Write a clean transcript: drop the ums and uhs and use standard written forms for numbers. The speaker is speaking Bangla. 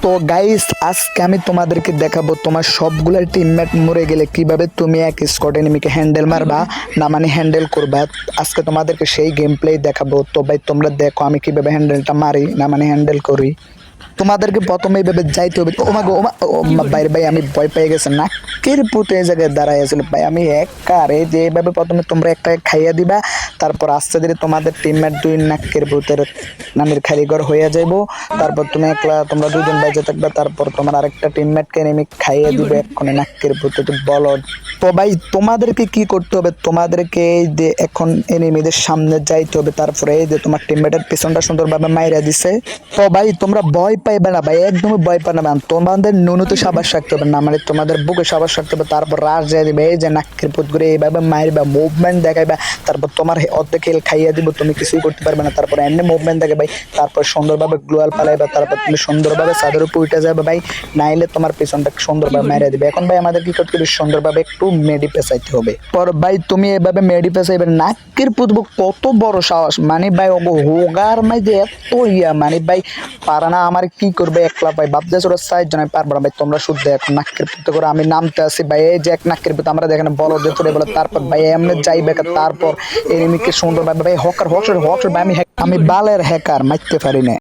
তো গাইস আজকে আমি তোমাদেরকে দেখাবো তোমার সবগুলা টিমমেট মরে গেলে কিভাবে তুমি এক স্কোয়াড এনিমিকে হ্যান্ডেল মারবা না মানে হ্যান্ডেল করবা। আজকে তোমাদেরকে সেই গেম প্লে দেখাবো। তো ভাই তোমরা দেখো আমি কিভাবে হ্যান্ডেলটা মারি না মানে হ্যান্ডেল করি। তোমাদেরকে প্রথমে এইভাবে যাইতে হবে। ও মা গো, ভাই ভাই আমি ভয় পেয়ে গেছি, নাকের পুঁতে এই জায়গায় দাঁড়াই আছিল ভাই। আমি একার এই যে এইভাবে প্রথমে তোমরা একটা খাইয়া দিবা, তারপর আস্তে ধীরে তোমাদের টিমমেট দুই নাকের ভূতের নানির কারিগর হইয়া যাইবো। তারপর তুমি একলা তোমরা দুজন বাইজে থাকবে, তারপর তোমার আরেকটা টিমমেটকে এনিমি খাইয়ে দিবে এক্ষণে নাকের ভূতে বলদ। তো ভাই তোমাদেরকে কি করতে হবে, তোমাদেরকে এই যে এখন এনিমিদের সামনে যাইতে হবে, তারপরে এই যে তোমার টিমমেটের পিছনটা সুন্দরভাবে মাইরা দিছে। তো ভাই তোমরা ভয় পাইবে না ভাই, একদমই ভয় পাবে না। তোমাদের নুনুতে সাবাস রাখতে হবে না মানে তোমাদের বুকে সাবাস রাখতে হবে। তারপর রাশ যায় দিবে, এই যে নাকের পুত করে এইভাবে মারবা, মুভমেন্ট দেখাইবা। তারপর তোমার অর্ধেক হেল খাইয়া দিব, তুমি কিছুই করতে পারবে না। তারপর এমনি মুভমেন্ট দেখে ভাই, তারপর সুন্দরভাবে গ্লোয়াল পালাইবা, তারপর তুমি সুন্দরভাবে চাঁদের উপর উঠে যাবে ভাই, নাইলে তোমার পিছনটা সুন্দরভাবে মাইরা দিবে। এখন ভাই আমাদের কি করতে হবে, সুন্দরভাবে একটু মেডি পেঁচাইতে হবে। পর ভাই তুমি এভাবে মেডি পেঁচাইবে, নাকের পুতবো কত বড় সাহস মানে ভাই, হোগার মাঝে এত ইয়া মানে ভাই পারা না আমার কি করবে একলা ভাই, ভাবতেছ ওরা 4 জন পারবো না ভাই। তোমরা শুদ্ধ এখন নাকের পুঁতে করে আমি নামতে আসি ভাই, এই যে এক নাকের পুঁতে আমরা দেখেন বলো যে তোরে বলে, তারপর ভাই এমনি যাইবে, তারপর এনিমিকে সুন্দরভাবে ভাই হকার হকর হকর ভাই, আমি বালের হ্যাকার মারতে পারি না।